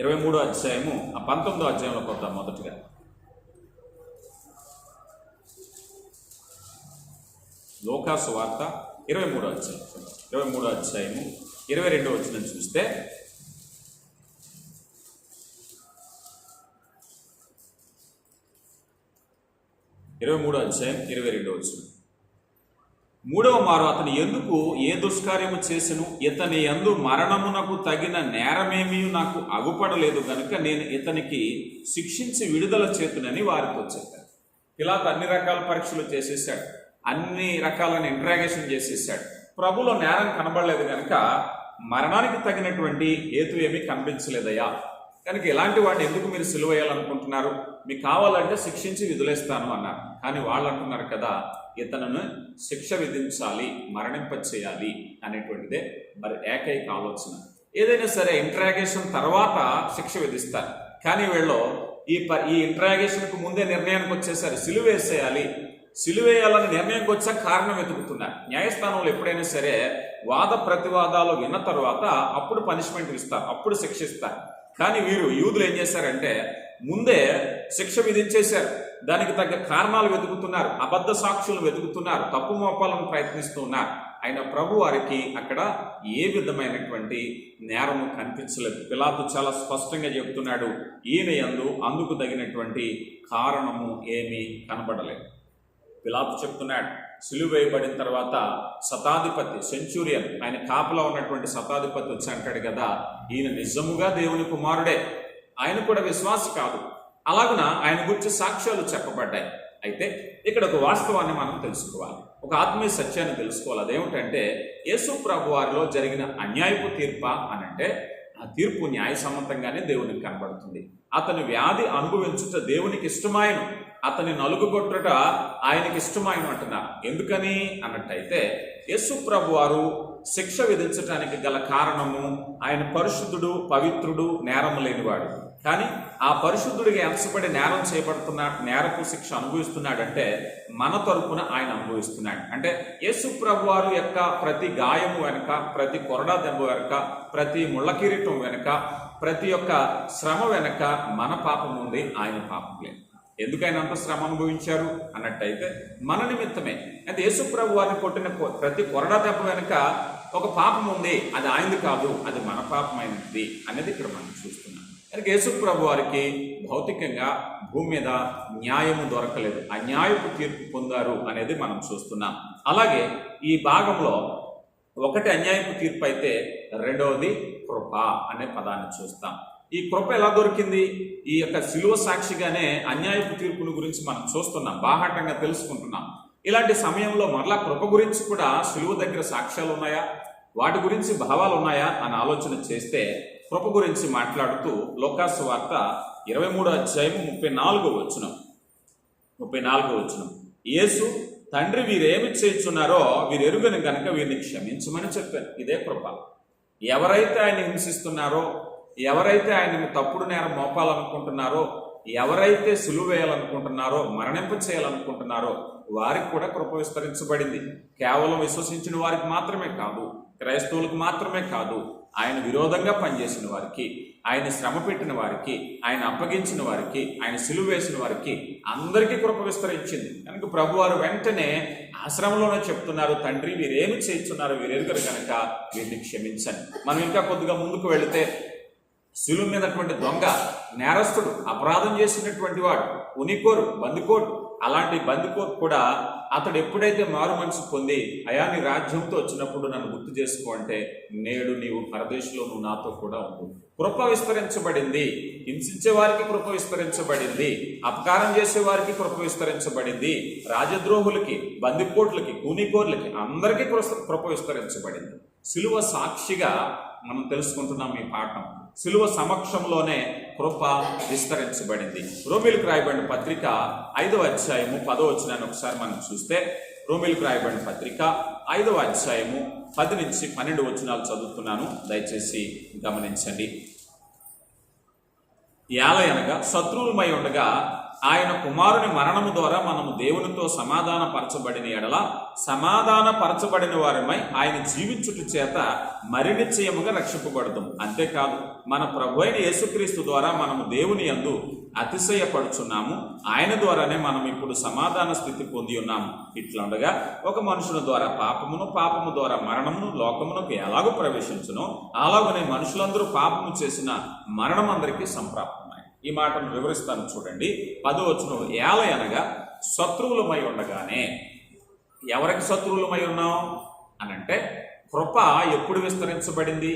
23వ అధ్యాయము 19వ అధ్యాయంలోకి వద్దాం. మొదటిగా లూకాసు వార్త 23వ అధ్యాయం 23వ అధ్యాయము 22వ వచనం చూస్తే, మూడవ మారు అతని ఎందుకు ఏ దుష్కార్యము చేసెను? ఇతని యందు మరణమునకు తగిన నేరమేమీ నాకు అగుపడలేదు గనుక నేను ఇతనికి శిక్షించి విడుదల చేతునని వారితో చెప్పాను. పిలాతు అన్ని రకాల పరీక్షలు చేసేసాడు, అన్ని రకాలైన ఇంట్రాగేషన్ చేసేసాడు. ప్రభులో నేరం కనబడలేదు కనుక మరణానికి తగినటువంటి హేతు ఏమీ కనిపించలేదయ్యా, కనుక ఇలాంటి వాడిని ఎందుకు మీరు సిలువ వేయాలనుకుంటున్నారు? మీకు కావాలంటే శిక్షించి విధులేస్తాను అన్నారు. కానీ వాళ్ళు అంటున్నారు కదా, ఇతను శిక్ష విధించాలి, మరణింప చేయాలి అనేటువంటిదే మరి ఏకైక ఆలోచన. ఏదైనా సరే ఇంట్రాగేషన్ తర్వాత శిక్ష విధిస్తారు, కానీ వీళ్ళు ఈ ఇంట్రాగేషన్కు ముందే నిర్ణయానికి వచ్చేసారు, సిలువ వేసేయాలి. సిలువేయాలని నిర్ణయంకి వచ్చా కారణం వెతుకుతున్నారు. న్యాయస్థానంలో ఎప్పుడైనా సరే వాద ప్రతివాదాలు విన్న తర్వాత అప్పుడు పనిష్మెంట్ ఇస్తారు, అప్పుడు శిక్షిస్తారు. కానీ వీరు యూదులు ఏం చేశారంటే ముందే శిక్ష విధించేశారు. దానికి తగ్గ కారణాలు వెతుకుతున్నారు, అబద్ధ సాక్షులు వెతుకుతున్నారు, తప్పు మోపాలను ప్రయత్నిస్తూ ఉన్నారు. ఆయన ప్రభు వారికి అక్కడ ఏ విధమైనటువంటి నేరము కనిపించలేదు. పిలాతు చాలా స్పష్టంగా చెప్తున్నాడు, ఈయన యందు అందుకు తగినటువంటి కారణము ఏమీ కనబడలేదు. పిలాతు చెప్తున్నాడు, సిలువ వేయబడిన తర్వాత శతాధిపతి, సెంచురియన్, ఆయన కాపలా ఉన్నటువంటి శతాధిపతి వచ్చి అంటాడు కదా, ఈయన నిజముగా దేవుని కుమారుడే, ఆయన కూడా విశ్వాసి కాదు. అలాగున ఆయన గురించి సాక్ష్యాలు చెప్పబడ్డాయి. అయితే ఇక్కడ ఒక వాస్తవాన్ని మనం తెలుసుకోవాలి, ఒక ఆత్మీయ సత్యాన్ని తెలుసుకోవాలి. అదేమిటంటే యేసు ప్రభు వారిలో జరిగిన అన్యాయపు తీర్ప అనంటే ఆ తీర్పు న్యాయసమ్మతంగానే దేవునికి కనబడుతుంది. అతని వ్యాధి అనుభవించుట దేవునికి ఇష్టమాయను, అతని నలుగుగొట్టుట ఆయనకి ఇష్టమాయను అంటున్నారు. ఎందుకని అన్నట్టయితే యేసు ప్రభు వారు శిక్ష విధించడానికి గల కారణము ఆయన పరిశుద్ధుడు, పవిత్రుడు, నేరము లేనివాడు. కానీ ఆ పరిశుద్ధుడిగా ఎంచబడి నేరం చేయబడుతున్నాడు, నేరపు శిక్ష అనుభవిస్తున్నాడంటే మన తరపున ఆయన అనుభవిస్తున్నాడు. అంటే యేసు ప్రభు వారు యొక్క ప్రతి గాయము వెనుక, ప్రతి కొరడా దెబ్బ వెనుక, ప్రతి ముళ్ళ కిరీటం వెనుక, ప్రతి ఒక్క శ్రమ వెనుక మన పాపం ఉంది, ఆయన పాపం లేదు. ఎందుకైనా అంత శ్రమ అనుభవించారు అన్నట్టయితే మన నిమిత్తమే. అంటే యేసు ప్రభు వారిని కొట్టిన ప్రతి కొరడా దెబ్బ వెనుక ఒక పాపం ఉంది, అది ఆయనది కాదు, అది మన పాపమైనది అనేది ఇక్కడ మనం చూస్తున్నాం. కనుక యేసు ప్రభు వారికి భౌతికంగా భూమి మీద న్యాయము దొరకలేదు, అన్యాయపు తీర్పు పొందారు అనేది మనం చూస్తున్నాం. అలాగే ఈ భాగంలో ఒకటి అన్యాయపు తీర్పు అయితే రెండవది కృప అనే పదాన్ని చూస్తాం. ఈ కృప ఎలా దొరికింది? ఈ యొక్క శిలువ సాక్షిగానే అన్యాయపు తీర్పుని గురించి మనం చూస్తున్నాం, బాహాటంగా తెలుసుకుంటున్నాం. ఇలాంటి సమయంలో మరలా కృప గురించి కూడా శిలువ దగ్గర సాక్ష్యాలు ఉన్నాయా, వాటి గురించి భావాలు ఉన్నాయా అని ఆలోచన చేస్తే కృప గురించి మాట్లాడుతూ లూకాసు వార్త 23వ అధ్యాయం 34వ వచనం, యేసు తండ్రి వీరేమి చేయుచున్నారో వీరు ఎరుగని గనుక వీరిని క్షమించమని చెప్పారు. ఇదే కృప. ఎవరైతే ఆయన హింసిస్తున్నారో, ఎవరైతే ఆయన తప్పుడు నేరం మోపాలనుకుంటున్నారో, ఎవరైతే సులువ వేయాలనుకుంటున్నారో, మరణింప చేయాలనుకుంటున్నారో వారికి కూడా కృప విస్తరించబడింది. కేవలం విశ్వసించిన వారికి మాత్రమే కాదు, క్రైస్తవులకు మాత్రమే కాదు, ఆయన విరోధంగా పనిచేసిన వారికి, ఆయన శ్రమ పెట్టిన వారికి, ఆయన అప్పగించిన వారికి, ఆయన సిలువ వేసిన వారికి అందరికీ కృప విస్తరించింది. కనుక ప్రభువారు వెంటనే ఆశ్రమంలోనే చెప్తున్నారు, తండ్రి వీరేమి చేస్తున్నారు వీరెరుగరు కనుక వీరిని క్షమించండి. మనం ఇంకా కొద్దిగా ముందుకు వెళితే శిలువ మీదటువంటి దొంగ, నేరస్తుడు, అపరాధం చేసినటువంటి వాడు, ఉనికోరు, బందికోటు, అలాంటి బందికోటు కూడా అతడు ఎప్పుడైతే మారు మనసు పొంది అయా నీ రాజ్యంతో వచ్చినప్పుడు నన్ను గుర్తు చేసుకో అంటే నేడు నీవు పరదేశంలో నువ్వు నాతో కూడా ఉండు. కృప విస్తరించబడింది. హింసించే వారికి కృప విస్తరించబడింది, అపకారం చేసే వారికి కృప విస్తరించబడింది, రాజద్రోహులకి, బందిపోట్లకి, కూనికోర్లకి అందరికీ కృప విస్తరించబడింది. శిలువ సాక్షిగా మనం తెలుసుకుంటున్నాం ఈ పాఠం. సిలువ సమక్షంలోనే కృప విస్తరించబడింది. రోమీలకు రాయబడిన పత్రిక 5వ అధ్యాయము 10వ వచనాన్ని ఒకసారి మనం చూస్తే, రోమీలకు రాయబడిన పత్రిక 5వ అధ్యాయము 10 నుంచి 12 వచనాలు చదువుతున్నాను, దయచేసి గమనించండి. యాలయనగా శత్రువులమై ఉండగా ఆయన కుమారుని మరణము ద్వారా మనము దేవునితో సమాధాన పరచబడిన ఎడల సమాధాన పరచబడిన వారిమై ఆయన జీవించుట చేత మరి నిశ్చయముగా రక్షింపబడతాం. అంతేకాదు మన ప్రభు అయిన యేసుక్రీస్తు ద్వారా మనము దేవుని యందు అతిశయపడుచున్నాము. ఆయన ద్వారానే మనం ఇప్పుడు సమాధాన స్థితి పొంది ఉన్నాము. ఇట్లుండగా ఒక మనుషుల ద్వారా పాపము ద్వారా మరణమును లోకమునకు ఎలాగూ ప్రవేశించునో అలాగనే మనుషులందరూ పాపము చేసిన మరణం అందరికీ సంప్రాప్తమై. ఈ మాటను వివరిస్తాను చూడండి. 10వ వచనం, యాలయనగా శత్రువులమై ఉండగానే. ఎవరికి శత్రువులమై ఉన్నాం అనంటే, కృప ఎప్పుడు విస్తరించబడింది,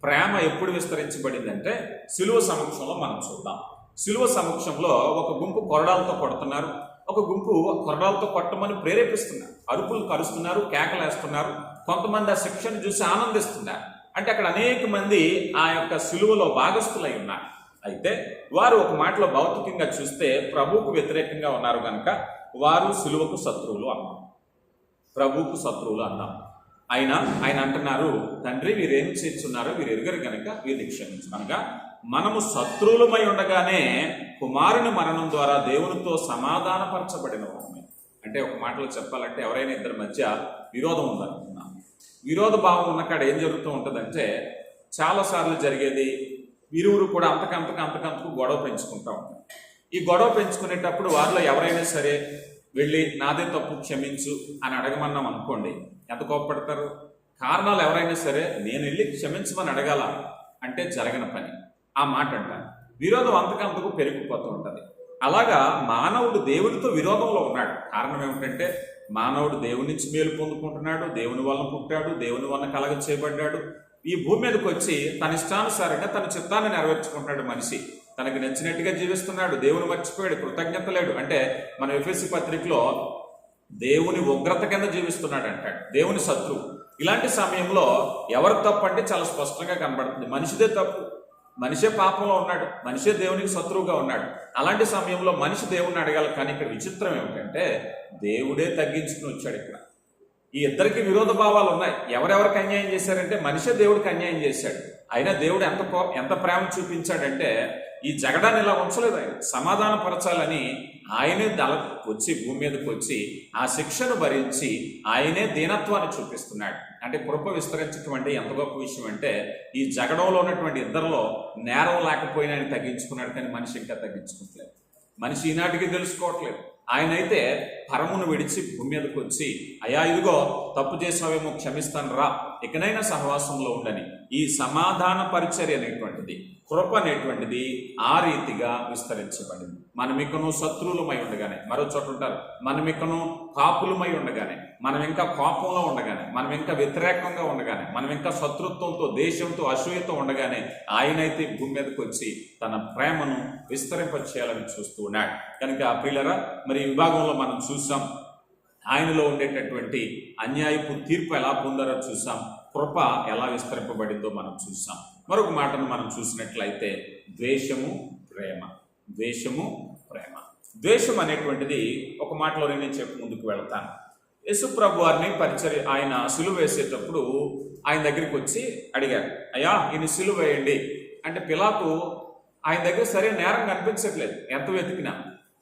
ప్రేమ ఎప్పుడు విస్తరించబడింది అంటే సిలువ సమక్షంలో మనం చూద్దాం. సిలువ సమక్షంలో ఒక గుంపు కొరడాలతో కొడుతున్నారు, ఒక గుంపు కొరడాలతో కొట్టమని ప్రేరేపిస్తున్నారు, అరుపులు కరుస్తున్నారు, కేకలేస్తున్నారు. కొంతమంది ఆ శిక్షను చూసి ఆనందిస్తున్నారు. అంటే అక్కడ అనేక మంది ఆ యొక్క సిలువలో భాగస్థులై ఉన్నారు. అయితే వారు ఒక మాటలో భౌతికంగా చూస్తే ప్రభువుకు వ్యతిరేకంగా ఉన్నారు కనుక వారు సిలువకు శత్రువులు అన్నాం, ప్రభువుకు శత్రువులు అన్నాం. ఆయన అంటున్నారు, తండ్రి వీరేం చేస్తున్నారో వీరు ఎరుగరు కనుక వీరిని క్షమించు. అనగా మనము శత్రువులమై ఉండగానే కుమారుని మరణం ద్వారా దేవునితో సమాధానపరచబడిన వారమే. అంటే ఒక మాటలో చెప్పాలంటే ఎవరైనా ఇద్దరి మధ్య విరోధం ఉందనుకున్నాం, విరోధ భావం ఉన్నకాడ ఏం జరుగుతూ ఉంటుందంటే చాలాసార్లు జరిగేది వీరువురు కూడా అంతకంతకు గొడవ పెంచుకుంటూ ఉంటారు. ఈ గొడవ పెంచుకునేటప్పుడు వారిలో ఎవరైనా సరే వెళ్ళి నాదే తప్పు క్షమించు అని అడగమన్నాం అనుకోండి, ఎంత కోపపడతారు. కారణాలు ఎవరైనా సరే నేను వెళ్ళి క్షమించమని అడగాల అంటే జరగని పని ఆ మాట అంటారు. విరోధం అంతకంతకు పెరిగిపోతూ ఉంటుంది. అలాగా మానవుడు దేవునితో విరోధంలో ఉన్నాడు. కారణం ఏమిటంటే మానవుడు దేవుని నుంచి మేలు పొందుకుంటున్నాడు, దేవుని వలన పుట్టాడు, దేవుని వలన కలగ చేయబడ్డాడు. ఈ భూమి మీదకి వచ్చి తన ఇష్టానుసారంగా తన చిత్తాన్ని నెరవేర్చుకుంటున్నాడు. మనిషి తనకు నచ్చినట్టుగా జీవిస్తున్నాడు, దేవుని మర్చిపోయాడు, కృతజ్ఞత లేడు. అంటే మన ఎఫెసీ పత్రికలో దేవుని ఉగ్రత కింద జీవిస్తున్నాడు అంటాడు, దేవుని శత్రువు. ఇలాంటి సమయంలో ఎవరు తప్పు అంటే చాలా స్పష్టంగా కనబడుతుంది, మనిషిదే తప్పు. మనిషే పాపంలో ఉన్నాడు, మనిషే దేవునికి శత్రువుగా ఉన్నాడు. అలాంటి సమయంలో మనిషి దేవుణ్ణి అడగాలి. కానీ ఇక్కడ విచిత్రం ఏమిటంటే దేవుడే తగ్గించుకుని వచ్చాడు. ఇక్కడ ఈ ఇద్దరికి విరోధ భావాలు ఉన్నాయి. ఎవరెవరికి అన్యాయం చేశారంటే మనిషే దేవుడికి అన్యాయం చేశాడు. అయినా దేవుడు ఎంత ప్రేమ చూపించాడంటే ఈ జగడాన్ని ఇలా ఉంచలేదు. ఆయన సమాధానపరచాలని ఆయనే వచ్చి భూమి మీదకి వచ్చి ఆ శిక్షను భరించి ఆయనే దీనత్వాన్ని చూపిస్తున్నాడు. అంటే కృప విస్తరించటువంటి ఎంత గొప్ప విషయం అంటే ఈ జగడంలో ఉన్నటువంటి ఇద్దరిలో నేరం లేకపోయినా ఆయన తగ్గించుకున్నాడు. కానీ మనిషి ఇంకా తగ్గించుకోవట్లేదు, మనిషి ఈనాటికి తెలుసుకోవట్లేదు. ఆయన అయితే పరమును విడిచి భూమి మీదకి వచ్చి అయ్యా ఇదిగో తప్పు చేసావేమో క్షమిస్తాను రా, ఇకనైనా సహవాసంలో ఉండని ఈ సమాధాన పరిచర్య అనేటువంటిది, కృప అనేటువంటిది ఆ రీతిగా విస్తరించబడింది. మనమికను శత్రువులమై ఉండగానే, మరో చోట ఉంటారు, మనమికను కాపులమై ఉండగానే, మనం ఇంకా కోపంలో ఉండగానే, మనం ఇంకా వ్యతిరేకంగా ఉండగానే, మనం ఇంకా శత్రుత్వంతో దేశంతో అసూయతో ఉండగానే ఆయనైతే భూమి మీదకి వచ్చి తన ప్రేమను విస్తరింపచేయాలని చూస్తూ ఉన్నాడు. కనుక ప్రియులరా, మరి ఈ విభాగంలో మనం చూసాం ఆయనలో ఉండేటటువంటి అన్యాయపు తీర్పు ఎలా పొందారో చూసాం, కృప ఎలా విస్తరింపబడిందో మనం చూసాం. మరొక మాటను మనం చూసినట్లయితే ద్వేషము ప్రేమ. ద్వేషము ప్రేమ. ద్వేషం అనేటువంటిది ఒక మాటలో నేను చెప్పి ముందుకు వెళ్తాను. యేసు ప్రభు వారిని ఆయన సిలువ వేసేటప్పుడు ఆయన దగ్గరికి వచ్చి అడిగారు, అయ్యా ఈయన సిలువ వేయండి అంటే పిలాతు ఆయన దగ్గర సరైన నేరం కనిపించట్లేదు. ఎంత వెతికినా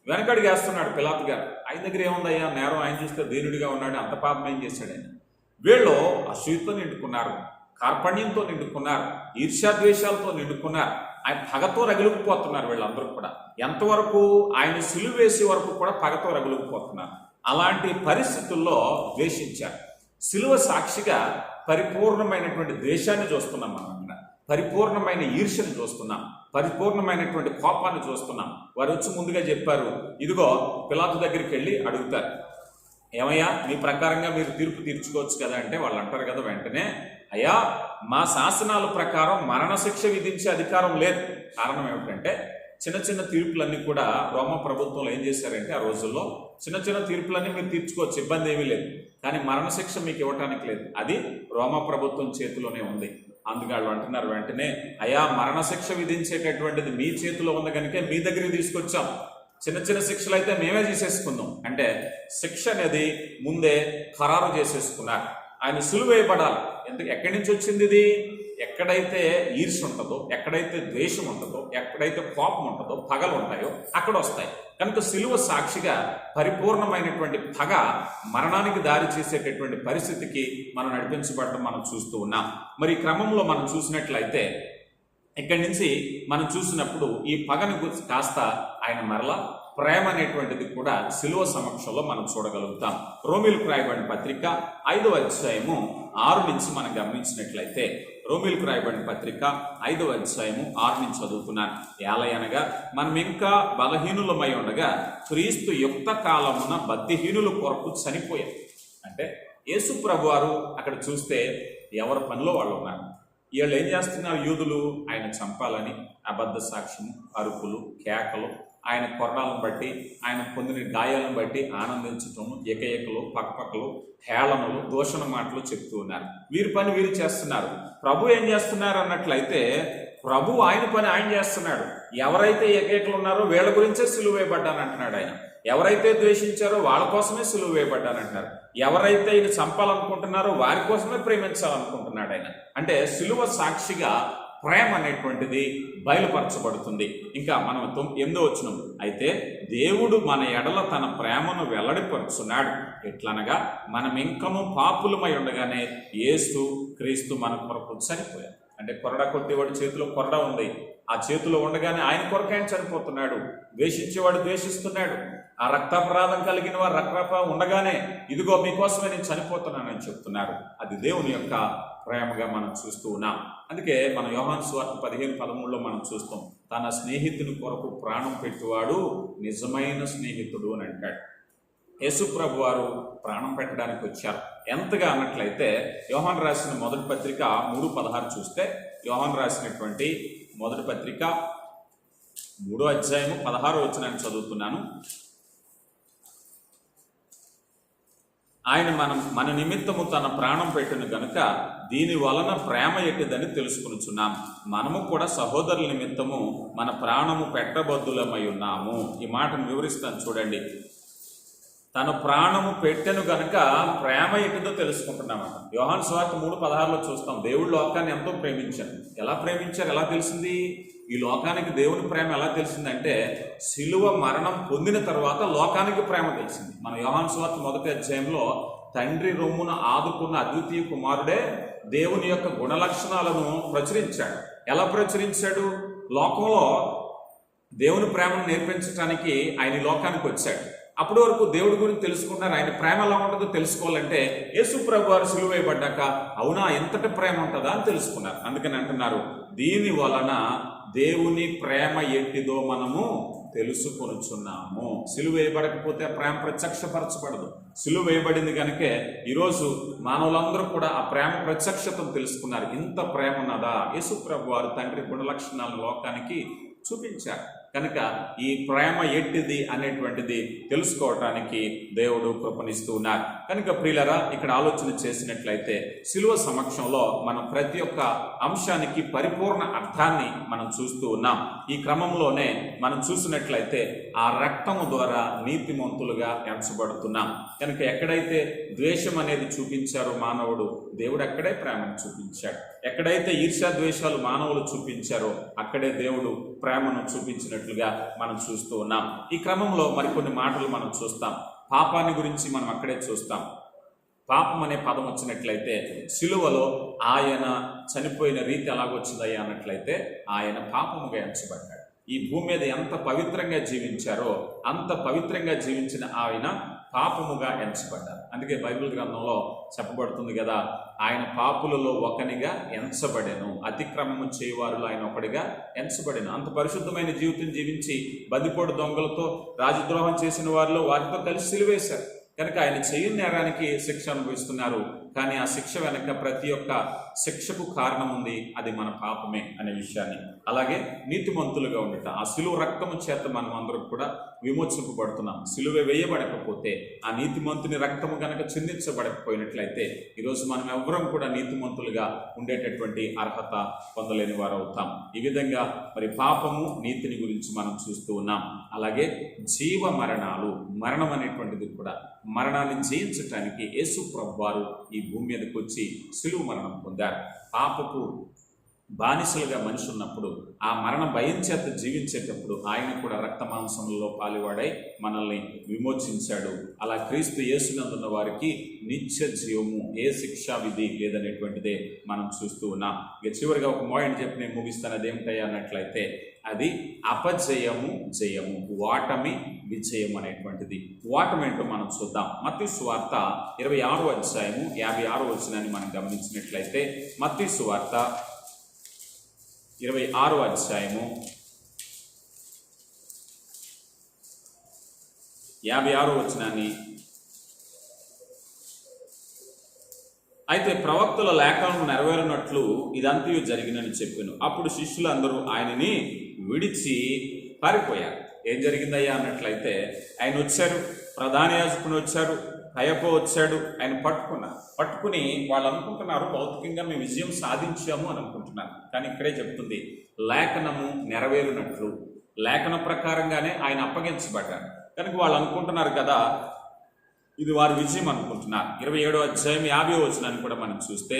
వెనకడిగేస్తున్నాడు పిలాతు గారు. ఆయన దగ్గర ఏముందయ్యా నేరం, ఆయన చూస్తే దీనుడిగా ఉన్నాడు, అంత పాపం ఏం చేశాడు ఆయన. వీళ్ళు అసూయతో నిండుకున్నారు, కార్పణ్యంతో నిండుకున్నారు, ఈర్ష్యాద్వేషాలతో నిండుకున్నారు, ఆయన పగతో రగిలిపోతున్నారు. వీళ్ళందరూ కూడా ఎంతవరకు ఆయన సిలువ వేసే వరకు కూడా పగతో రగిలిపోతున్నారు. అలాంటి పరిస్థితుల్లో ద్వేషించారు. సిలువ సాక్షిగా పరిపూర్ణమైనటువంటి ద్వేషాన్ని చూస్తున్నాం మనం. పరిపూర్ణమైన ఈర్ష్యను చూస్తున్నాం, పరిపూర్ణమైనటువంటి కోపాన్ని చూస్తున్నాం. వారు వచ్చి ముందుగా చెప్పారు, ఇదిగో పిలాతు దగ్గరికి వెళ్ళి అడుగుతారు, ఏమయ్యా మీ ప్రకారంగా మీరు తీర్పు తీర్చుకోవచ్చు కదా అంటే వాళ్ళు అంటారు కదా వెంటనే, అయ్యా మా శాసనాల ప్రకారం మరణశిక్ష విధించే అధికారం లేదు. కారణం ఏమిటంటే చిన్న చిన్న తీర్పులన్నీ కూడా రోమా ప్రభుత్వంలో ఏం చేశారంటే ఆ రోజుల్లో చిన్న చిన్న తీర్పులన్నీ మీరు తీర్చుకోవచ్చు, ఇబ్బంది ఏమీ లేదు. కానీ మరణశిక్ష మీకు ఇవ్వటానికి లేదు, అది రోమా ప్రభుత్వం చేతిలోనే ఉంది. అందుకే వాళ్ళు అంటున్నారు వెంటనే, అయా మరణశిక్ష విధించేటటువంటిది మీ చేతిలో ఉంది కనుక మీ దగ్గరికి తీసుకొచ్చాం, చిన్న చిన్న శిక్షలు అయితే మేమే చేసేసుకుందాం అంటే శిక్ష అనేది ముందే ఖరారు చేసేసుకున్నారు. ఆయన సిలువ వేయబడాలి. ఎందుకు, ఎక్కడి నుంచి వచ్చింది ఇది? ఎక్కడైతే ఈర్ష్య ఉంటుందో, ఎక్కడైతే ద్వేషం ఉంటుందో, ఎక్కడైతే కోపం ఉంటుందో, పగలు ఉంటాయో అక్కడ వస్తాయి. కనుక సిలువ సాక్షిగా పరిపూర్ణమైనటువంటి పగ మరణానికి దారి చేసేటటువంటి పరిస్థితికి మనం నడిపించబడటం మనం చూస్తూ ఉన్నాం. మరి ఈ క్రమంలో మనం చూసినట్లయితే ఇక్కడి నుంచి మనం చూసినప్పుడు ఈ పగను కాస్త ఆయన మరలా ప్రేమ అనేటువంటిది కూడా సిలువ సమక్షంలో మనం చూడగలుగుతాం. రోమీలకు రాయబడిన పత్రిక 5వ అధ్యాయము 6 నుంచి మనం గమనించినట్లయితే, రోమీలకు రాయబడిన పత్రిక 5వ అధ్యాయము 6 నుంచి చదువుతున్నాను. ఏలయనగా మనం ఇంకా బలహీనులమై ఉండగా క్రీస్తు యుక్త కాలమున బుద్ధిహీనుల కొరకు చనిపోయాం. అంటే యేసు ప్రభువారు అక్కడ చూస్తే ఎవరి పనిలో వాళ్ళు ఉన్నారు. వీళ్ళు ఏం చేస్తున్నారు? యూదులు ఆయన చంపాలని అబద్ధ సాక్ష్యము, అరుపులు, కేకలు, ఆయన కొరడాలను బట్టి, ఆయన పొందిన గాయాలను బట్టి ఆనందించటము, ఏకలు, పక్కపక్కలు, హేళనలు, దూషణ మాటలు చెప్తూ ఉన్నారు. వీరి పని వీరు చేస్తున్నారు. ప్రభు ఏం చేస్తున్నారు అన్నట్లయితే, ప్రభు ఆయన పని ఆయన చేస్తున్నాడు. ఎవరైతే ఏకైకలు ఉన్నారో వీళ్ళ గురించే సిలువ వేయబడ్డానంటున్నాడు ఆయన. ఎవరైతే ద్వేషించారో వాళ్ళ కోసమే సిలువ వేయబడ్డానంటున్నారు. ఎవరైతే ఈయన చంపాలనుకుంటున్నారో వారి కోసమే ప్రేమించాలనుకుంటున్నాడు ఆయన. అంటే సిలువ సాక్షిగా ప్రేమ అనేటువంటిది బయలుపరచబడుతుంది. ఇంకా మనం 8వ వచనం, అయితే దేవుడు మన ఎడల తన ప్రేమను వెల్లడిపరుచున్నాడు. ఎట్లనగా మనం ఇంకను పాపులమై ఉండగానే యేసు క్రీస్తు మన కొరకు చనిపోయాడు. అంటే కొరడా కొట్టేవాడి చేతిలో కొరడా ఉంది, ఆ చేతిలో ఉండగానే ఆయన కొరకు ఆయన చనిపోతున్నాడు. ద్వేషించేవాడు ద్వేషిస్తున్నాడు. ఆ రక్తాపరాధం కలిగిన వారు రక్తాపరాధం ఉండగానే ఇదిగో మీకోసమే నేను చనిపోతున్నానని చెప్తున్నారు. అది దేవుని యొక్క ప్రేమగా మనం చూస్తూ ఉన్నాం. అందుకే మనం యోహాను సువార్త 15:13లో మనం చూస్తాం, తన స్నేహితుని కొరకు ప్రాణం పెట్టువాడు నిజమైన స్నేహితుడు అని అంటాడు. యేసు ప్రభు వారు ప్రాణం పెట్టడానికి వచ్చారు. ఎంతగా అన్నట్లయితే యోహాను రాసిన మొదటి పత్రిక 3:16 చూస్తే, యోహాను రాసినటువంటి మొదటి పత్రిక 3వ అధ్యాయము 16వ వచనాన్ని చదువుతున్నాను. ఆయన మన నిమిత్తము తన ప్రాణం పెట్టిన గనుక దీని వలన ప్రేమ ఎట్టిదని తెలుసుకొనుచున్నాం. మనము కూడా సహోదరుల నిమిత్తము మన ప్రాణము పెట్టబద్దులమై ఉన్నాము. ఈ మాటను వివరిస్తాను చూడండి. తన ప్రాణము పెట్టెను గనుక ప్రేమ ఎట్టిదో తెలుసుకుంటున్నామట. యోహాను సువార్త 3:16లో చూస్తాం, దేవుడు లోకాన్ని ఎంతో ప్రేమించారు. ఎలా ప్రేమించారు? ఎలా తెలిసింది? ఈ లోకానికి దేవుని ప్రేమ ఎలా తెలిసిందంటే సిలువ మరణం పొందిన తర్వాత లోకానికి ప్రేమ తెలిసింది. మన యోహాను సువార్త 1వ అధ్యాయంలో తండ్రి రొమ్మున ఆదుకున్న అద్వితీయ కుమారుడే దేవుని యొక్క గుణలక్షణాలను ప్రచురించాడు. ఎలా ప్రచురించాడు? లోకంలో దేవుని ప్రేమను నేర్పించడానికి ఆయన లోకానికి వచ్చాడు. అప్పటి వరకు దేవుడి గురించి తెలుసుకున్నారు. ఆయన ప్రేమ ఎలా ఉంటుందో తెలుసుకోవాలంటే యేసు ప్రభు వారు సిలువ వేయబడ్డాక అవునా ఎంతటి ప్రేమ ఉంటుందా అని తెలుసుకున్నారు. అందుకని అంటున్నారు, దీని వలన దేవుని ప్రేమ ఎట్టిదో మనము తెలుసుకొనుచున్నాము. సిలువ వేయబడకపోతే ప్రేమ ప్రత్యక్షపరచబడదు. సిలువ వేయబడింది కనుకే ఈరోజు మానవులందరూ కూడా ఆ ప్రేమ ప్రత్యక్షతను తెలుసుకున్నారు. ఇంత ప్రేమ ఉన్నదా? యేసు ప్రభు వారు తండ్రి గుణలక్షణాలను లోకానికి చూపించారు. కనుక ఈ ప్రేమ ఎట్టిది అనేటువంటిది తెలుసుకోవటానికి దేవుడు కృపణిస్తూ ఉన్నారు. కనుక ప్రియులరా, ఇక్కడ ఆలోచన చేసినట్లయితే సిలువ సమక్షంలో మనం ప్రతి ఒక్క అంశానికి పరిపూర్ణ అర్థాన్ని మనం చూస్తూ ఉన్నాం. ఈ క్రమంలోనే మనం చూసినట్లయితే ఆ రక్తము ద్వారా నీతిమంతులుగా ఎంచబడుతున్నాం. కనుక ఎక్కడైతే ద్వేషం అనేది చూపించారో మానవుడు, దేవుడు అక్కడే ప్రేమను చూపించాడు. ఎక్కడైతే ఈర్ష్యా ద్వేషాలు మానవులు చూపించారో అక్కడే దేవుడు ప్రేమను చూపించినట్లుగా మనం చూస్తూ ఉన్నాం. ఈ క్రమంలో మరికొన్ని మాటలు మనం చూస్తాం. పాపాన్ని గురించి మనం అక్కడే చూస్తాం. పాపం అనే పదం వచ్చినట్లయితే సిలువలో ఆయన చనిపోయిన రీతి ఎలాగొచ్చిందయ్యా అన్నట్లయితే ఆయన పాపముగా ఎంచబడ్డాడు. ఈ భూమి మీద ఎంత పవిత్రంగా జీవించారో అంత పవిత్రంగా జీవించిన ఆయన పాపముగా ఎంచబడ్డారు. అందుకే బైబిల్ గ్రంథంలో చెప్పబడుతుంది కదా, ఆయన పాపులలో ఒకనిగా ఎంచబడెను, అతిక్రమము చేయవారులో ఆయన ఒకడిగా ఎంచబడెను. అంత పరిశుద్ధమైన జీవితం జీవించి బందిపోటు దొంగలతో రాజద్రోహం చేసిన వారిలో వారితో కలిసి సిలువేశారు. కనుక ఆయన చేయని నేరానికి శిక్ష అనుభవిస్తున్నారు. కానీ ఆ శిక్ష వెనక ప్రతి ఒక్క శిక్షకు కారణం ఉంది, అది మన పాపమే అనే విషయాన్ని. అలాగే నీతిమంతులుగా ఉండట, ఆ శిలువ రక్తము చేత మనం అందరం కూడా విమోచింపబడుతున్నాం. శిలువ వేయబడకపోతే, ఆ నీతిమంతుని రక్తము కనుక చిందించబడకపోయినట్లయితే ఈరోజు మనం ఎవ్వరం కూడా నీతిమంతులుగా ఉండేటటువంటి అర్హత పొందలేని వారు అవుతాం. ఈ విధంగా మరి పాపము నీతిని గురించి మనం చూస్తూ ఉన్నాం. అలాగే జీవ మరణాలు, మరణం అనేటువంటిది కూడా, మరణాన్ని జయించటానికి యేసు ప్రభువారు ఈ భూమి మీదకి వచ్చి శిలువ మరణం పొందారు. పాపపు బానిసలుగా మనిషి ఉన్నప్పుడు, ఆ మరణ భయం చేత జీవించేటప్పుడు ఆయన కూడా రక్త మాంసంలో పాలువాడై మనల్ని విమోచించాడు. అలా క్రీస్తు యేసునందున్న వారికి నిత్య జీవము, ఏ శిక్షా విధి లేదనేటువంటిదే మనం చూస్తూ ఉన్నాం. ఇక చివరిగా ఒక పాయింట్ చెప్పి నేను ముగిస్తాను. అదేమిటయ్యా అన్నట్లయితే అది అపజయము జయము, ఓటమి విజయం అనేటువంటిది. ఓటమి ఏంటో మనం చూద్దాం. మత్తయి సువార్త 26వ అధ్యాయము 56వ వచనాన్ని మనం గమనించినట్లయితే, మత్తయి సువార్త 26వ అధ్యాయము 56వ వచనాన్ని, అయితే ప్రవక్తల లేఖనం నెరవేరినట్లు ఇదంతయు జరిగినని చెప్పాను. అప్పుడు శిష్యులందరూ ఆయనని విడిచి పారిపోయారు. ఏం జరిగిందయ్యా అన్నట్లయితే, ఆయన వచ్చారు, ప్రధాన యాజకుని వచ్చారు, కయప వచ్చాడు, ఆయన పట్టుకుని వాళ్ళు అనుకుంటున్నారు భౌతికంగా మేము విజయం సాధించాము అని అనుకుంటున్నారు. కానీ ఇక్కడే చెప్తుంది, లేఖనము నెరవేరినట్లు, లేఖన ప్రకారంగానే ఆయన అప్పగించబడ్డారు. కనుక వాళ్ళు అనుకుంటున్నారు కదా ఇది వారి విజయం అనుకుంటున్నారు. 27వ అధ్యాయం 50వ వచనాన్ని కూడా మనం చూస్తే,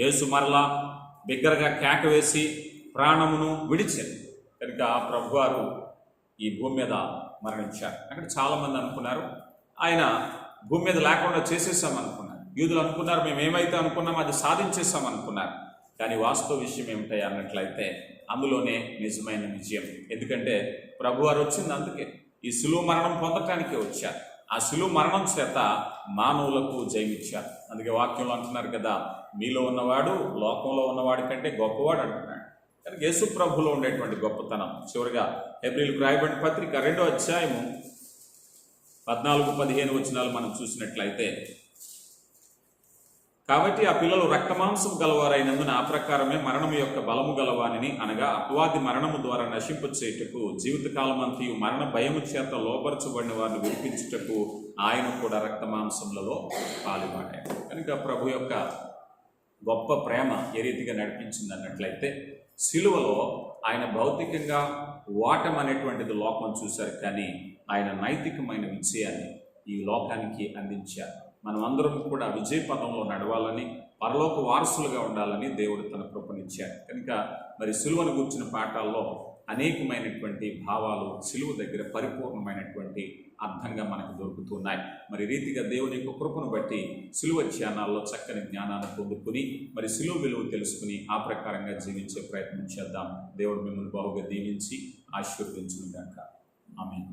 యేసు మరలా బిగ్గరగా కేక వేసి ప్రాణమును విడిచారు. కనుక ప్రభువారు ఈ భూమి మీద మరణించారు. అక్కడ చాలామంది అనుకున్నారు ఆయన భూమి మీద లేకుండా చేసేసామనుకున్నారు. యూదులు అనుకున్నారు మేము ఏమైతే అనుకున్నామో అది సాధించేసామనుకున్నారు. కానీ వాస్తవ విషయం ఏమిటాయి అన్నట్లయితే అందులోనే నిజమైన విజయం. ఎందుకంటే ప్రభువారు వచ్చింది అందుకే, ఈ శిలువ మరణం పొందటానికే వచ్చారు. ఆ శిలువ మరణం చేత మానవులకు జయమిచ్చారు. అందుకే వాక్యంలో అంటున్నారు కదా, మీలో ఉన్నవాడు లోకంలో ఉన్నవాడి కంటే గొప్పవాడు అంటున్నాడు. కానీ యేసు ప్రభులో ఉండేటువంటి గొప్పతనం. చివరిగా హెబ్రీయులకు రాయబడిన పత్రిక 2వ అధ్యాయము 14-15 వచనాలు మనం చూసినట్లయితే, కాబట్టి ఆ పిల్లలు రక్తమాంసం గలవారైనందున ఆ ప్రకారమే మరణము యొక్క బలము గలవానిని, అనగా అపవాది మరణము ద్వారా నశింపు చేయుటకు జీవితకాలం అంతయు మరణ భయము చేత లోపరచబడిన వారిని విడిపించుటకు ఆయన కూడా రక్తమాంసములలో పాలుపడ్డాడు. కనుక ప్రభు యొక్క గొప్ప ప్రేమ ఏ రీతిగా నడిపించింది అన్నట్లయితే, సిలువలో ఆయన భౌతికంగా ఓటమి అనేటువంటిది లోకం చూశారు, కానీ ఆయన నైతికమైన విజయాన్ని ఈ లోకానికి అందించారు. మనం అందరం కూడా విజయ పదంలో నడవాలని, పరలోక వారసులుగా ఉండాలని దేవుడు తన కృపనిచ్చారు. కనుక మరి సిలువను గురించిన పాఠాల్లో అనేకమైనటువంటి భావాలు సిలువ దగ్గర పరిపూర్ణమైనటువంటి అర్థంగా మనకు దొరుకుతున్నాయి. మరి రీతిగా దేవుని యొక్క కృపను బట్టి సిలువ ధ్యానాల్లో చక్కని జ్ఞానాన్ని పొందుకుని మరి సిలువ విలువ తెలుసుకుని ఆ ప్రకారంగా జీవించే ప్రయత్నం చేద్దాం. దేవుడు మిమ్మల్ని బహుగా దీవించి ఆశీర్వదించును గాక. ఆమేన్.